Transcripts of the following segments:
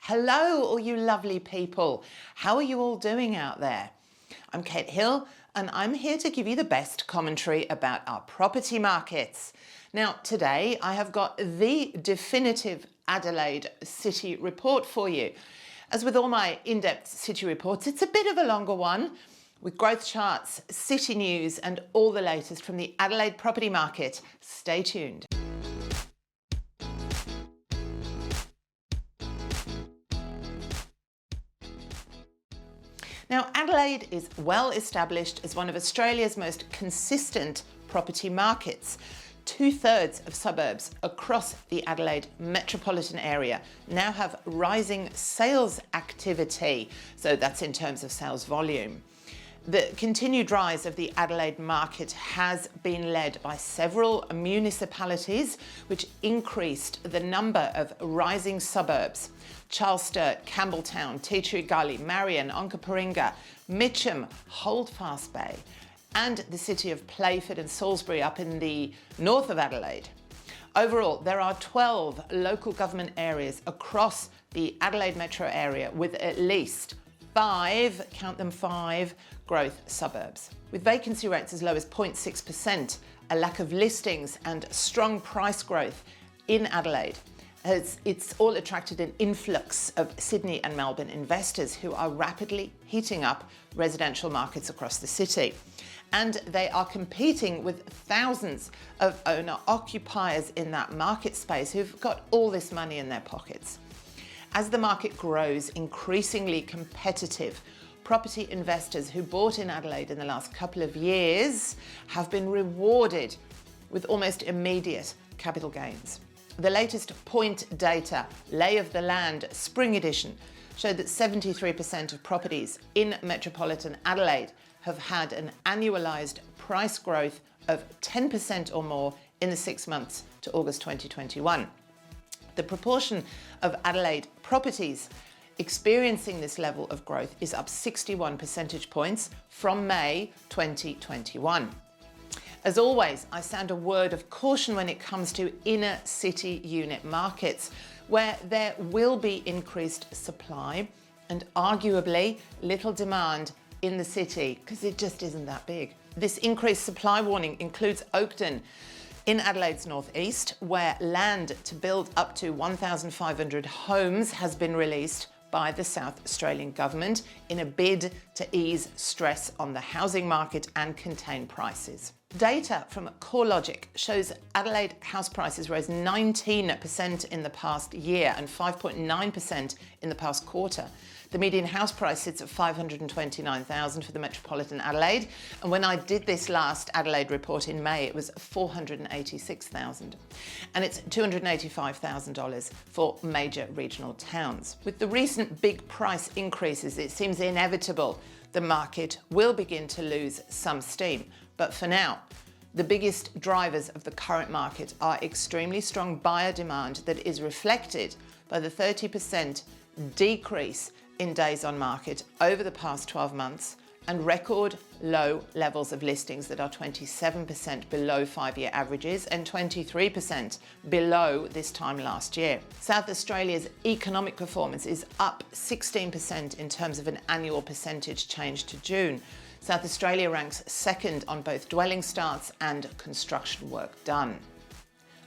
Hello, all you lovely people. How are you all doing out there? I'm Kate Hill, and I'm here to give you the best commentary about our property markets. Now, today I have got the definitive Adelaide city report for you. As with all my in-depth city reports, it's a bit of a longer one, with growth charts, city news, and all the latest from the Adelaide property market. Stay tuned. Now, Adelaide is well established as one of Australia's most consistent property markets. 2/3 of suburbs across the Adelaide metropolitan area now have rising sales activity, so that's in terms of sales volume. The continued rise of the Adelaide market has been led by several municipalities, which increased the number of rising suburbs. Charles Sturt, Campbelltown, Tea Tree Gully, Marion, Onkaparinga, Mitcham, Holdfast Bay, and the city of Playford and Salisbury up in the north of Adelaide. Overall, there are 12 local government areas across the Adelaide metro area with at least 5, count them 5, growth suburbs. With vacancy rates as low as 0.6%, a lack of listings and strong price growth in Adelaide, it's all attracted an influx of Sydney and Melbourne investors who are rapidly heating up residential markets across the city. And they are competing with thousands of owner-occupiers in that market space who've got all this money in their pockets. As the market grows increasingly competitive, property investors who bought in Adelaide in the last couple of years have been rewarded with almost immediate capital gains. The latest point data, Lay of the Land Spring Edition, showed that 73% of properties in metropolitan Adelaide have had an annualised price growth of 10% or more in the 6 months to August 2021. The proportion of Adelaide properties experiencing this level of growth is up 61 percentage points from May 2021. As always, I sound a word of caution when it comes to inner city unit markets, where there will be increased supply and arguably little demand in the city because it just isn't that big. This increased supply warning includes Oakden in Adelaide's northeast, where land to build up to 1,500 homes has been released by the South Australian government in a bid to ease stress on the housing market and contain prices. Data from CoreLogic shows Adelaide house prices rose 19% in the past year and 5.9% in the past quarter. The median house price sits at $529,000 for the metropolitan Adelaide, and when I did this last Adelaide report in May, it was $486,000, and it's $285,000 for major regional towns. With the recent big price increases, it seems inevitable the market will begin to lose some steam. But for now, the biggest drivers of the current market are extremely strong buyer demand that is reflected by the 30% decrease in days on market over the past 12 months and record low levels of listings that are 27% below 5-year averages and 23% below this time last year. South Australia's economic performance is up 16% in terms of an annual percentage change to June. South Australia ranks second on both dwelling starts and construction work done.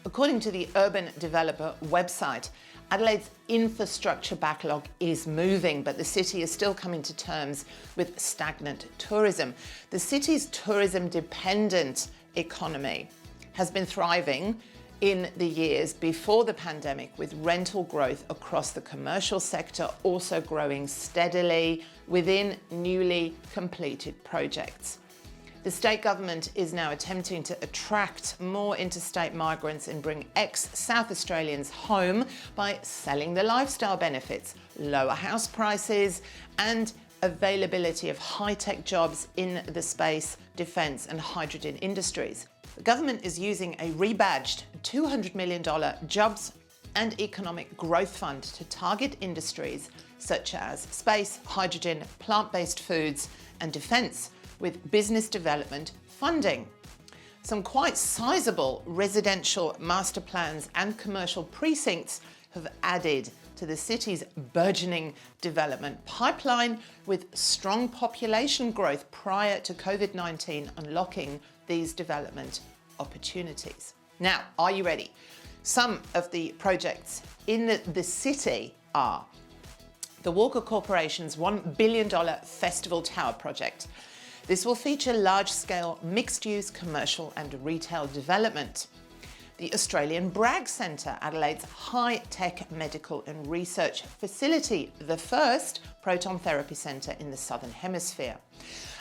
According to the Urban Developer website, Adelaide's infrastructure backlog is moving, but the city is still coming to terms with stagnant tourism. The city's tourism-dependent economy has been thriving in the years before the pandemic, with rental growth across the commercial sector also growing steadily within newly completed projects. The state government is now attempting to attract more interstate migrants and bring ex-South Australians home by selling the lifestyle benefits, lower house prices, and availability of high-tech jobs in the space, defence and hydrogen industries. The government is using a rebadged $200 million Jobs and Economic Growth Fund to target industries such as space, hydrogen, plant-based foods and defence, with business development funding. Some quite sizable residential master plans and commercial precincts have added to the city's burgeoning development pipeline, with strong population growth prior to COVID-19 unlocking these development opportunities. Now, are you ready? Some of the projects in the city are the Walker Corporation's $1 billion Festival Tower project. This will feature large-scale mixed-use commercial and retail development. The Australian Bragg Centre, Adelaide's high-tech medical and research facility, the first proton therapy centre in the Southern Hemisphere.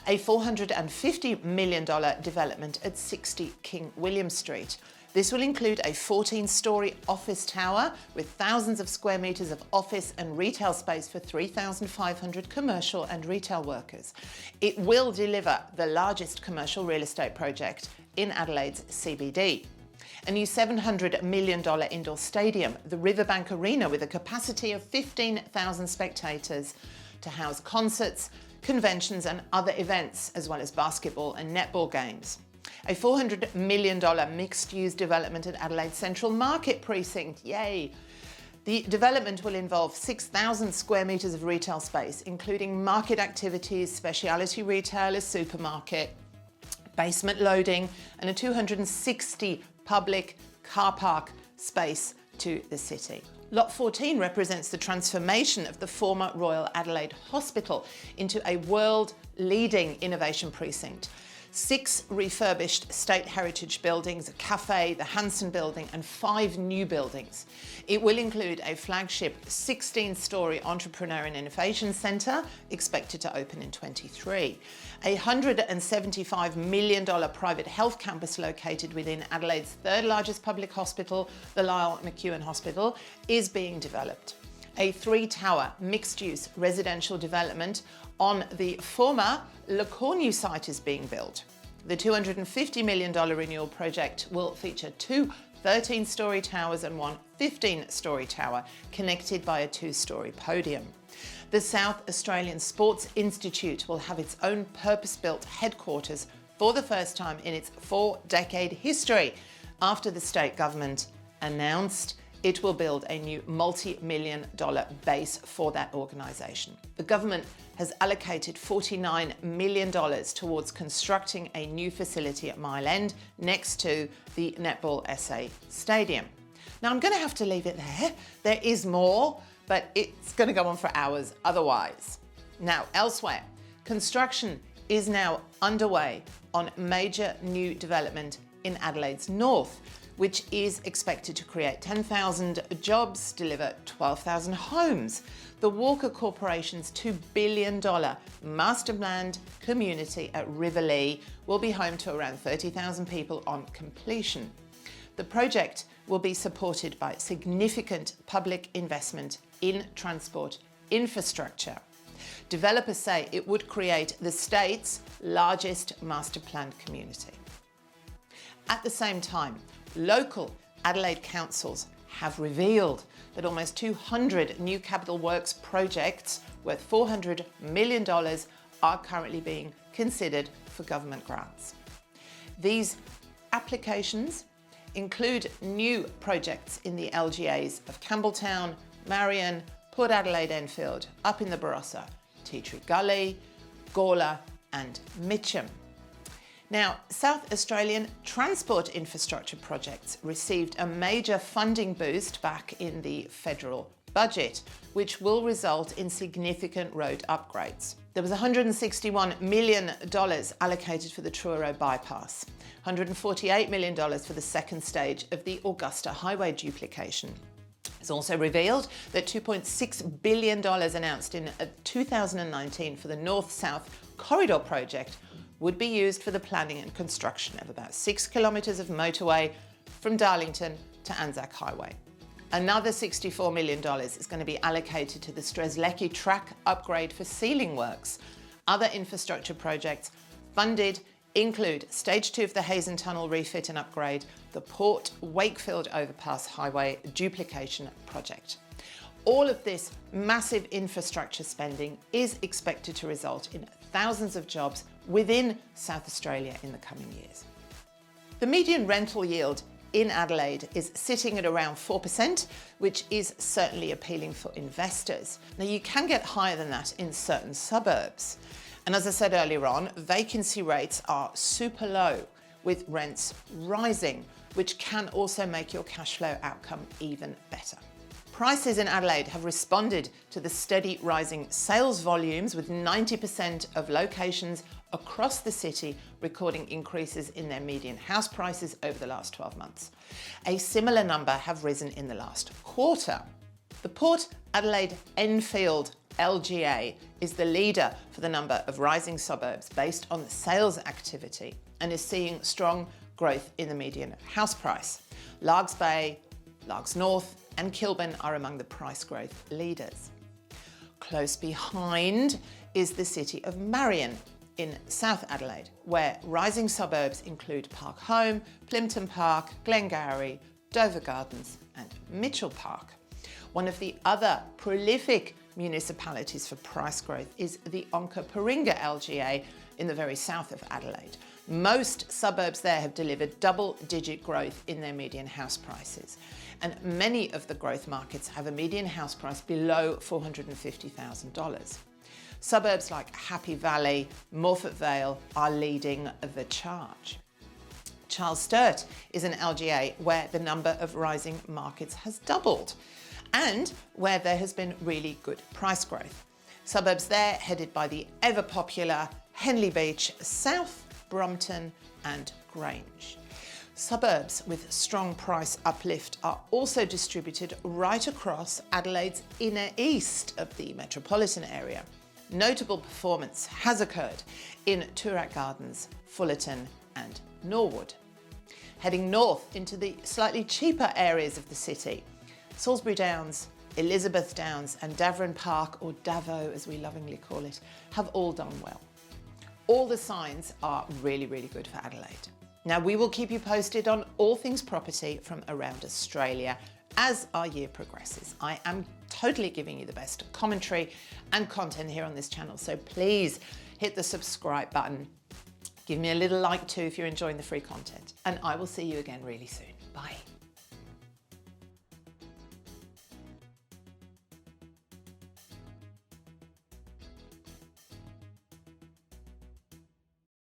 A $450 million development at 60 King William Street. This will include a 14-storey office tower with thousands of square metres of office and retail space for 3,500 commercial and retail workers. It will deliver the largest commercial real estate project in Adelaide's CBD. A new $700 million indoor stadium, the Riverbank Arena, with a capacity of 15,000 spectators to house concerts, conventions and other events, as well as basketball and netball games. A $400 million mixed-use development at Adelaide Central Market Precinct, yay! The development will involve 6,000 square metres of retail space, including market activities, specialty retail, a supermarket, basement loading and a 260 public car park space to the city. Lot 14 represents the transformation of the former Royal Adelaide Hospital into a world-leading innovation precinct. 6 refurbished state heritage buildings, a cafe, the Hanson building and 5 new buildings. It will include a flagship 16-storey entrepreneur and innovation centre expected to open in 2023. A $175 million private health campus located within Adelaide's third largest public hospital, the Lyell McEwen Hospital, is being developed. A 3-tower mixed-use residential development on the former Le Cornu site is being built. The $250 million renewal project will feature 2 13-storey towers and 1 15-storey tower connected by a 2-storey podium. The South Australian Sports Institute will have its own purpose-built headquarters for the first time in its 4-decade history, after the state government announced it will build a new multi-million-dollar base for that organisation. The government has allocated $49 million towards constructing a new facility at Mile End next to the Netball SA Stadium. Now, I'm going to have to leave it there. There is more, but it's going to go on for hours otherwise. Now, elsewhere, construction is now underway on major new development in Adelaide's north, which is expected to create 10,000 jobs, deliver 12,000 homes. The Walker Corporation's $2 billion masterplanned community at Riverlea will be home to around 30,000 people on completion. The project will be supported by significant public investment in transport infrastructure. Developers say it would create the state's largest master-planned community. At the same time, local Adelaide councils have revealed that almost 200 new capital works projects worth $400 million are currently being considered for government grants. These applications include new projects in the LGAs of Campbelltown, Marion, Port Adelaide Enfield, up in the Barossa, Tea Tree Gully, Gawler and Mitcham. Now, South Australian transport infrastructure projects received a major funding boost back in the federal budget, which will result in significant road upgrades. There was $161 million allocated for the Truro bypass, $148 million for the second stage of the Augusta highway duplication. It's also revealed that $2.6 billion announced in 2019 for the North-South Corridor project would be used for the planning and construction of about 6 kilometres of motorway from Darlington to Anzac Highway. Another $64 million is going to be allocated to the Strzelecki track upgrade for sealing works. Other infrastructure projects funded include Stage 2 of the Hazen Tunnel refit and upgrade, the Port Wakefield Overpass Highway duplication project. All of this massive infrastructure spending is expected to result in thousands of jobs within South Australia in the coming years. The median rental yield in Adelaide is sitting at around 4%, which is certainly appealing for investors. Now, you can get higher than that in certain suburbs. And as I said earlier on, vacancy rates are super low, with rents rising, which can also make your cash flow outcome even better. Prices in Adelaide have responded to the steady rising sales volumes, with 90% of locations across the city recording increases in their median house prices over the last 12 months. A similar number have risen in the last quarter. The Port Adelaide Enfield LGA is the leader for the number of rising suburbs based on sales activity and is seeing strong growth in the median house price. Largs Bay, Largs North and Kilburn are among the price growth leaders. Close behind is the city of Marion in South Adelaide, where rising suburbs include Park Home, Plympton Park, Glengarry, Dover Gardens and Mitchell Park. One of the other prolific municipalities for price growth is the Onkaparinga LGA in the very south of Adelaide. Most suburbs there have delivered double-digit growth in their median house prices, and many of the growth markets have a median house price below $450,000. Suburbs like Happy Valley, Morphett Vale are leading the charge. Charles Sturt is an LGA where the number of rising markets has doubled and where there has been really good price growth. Suburbs there headed by the ever-popular Henley Beach, South, Brompton and Grange. Suburbs with strong price uplift are also distributed right across Adelaide's inner east of the metropolitan area. Notable performance has occurred in Toorak Gardens, Fullerton and Norwood. Heading north into the slightly cheaper areas of the city, Salisbury Downs, Elizabeth Downs and Davern Park, or Davo as we lovingly call it, have all done well. All the signs are really, really good for Adelaide. Now, we will keep you posted on all things property from around Australia as our year progresses. I am totally giving you the best commentary and content here on this channel, so please hit the subscribe button. Give me a little like too if you're enjoying the free content, and I will see you again really soon. Bye.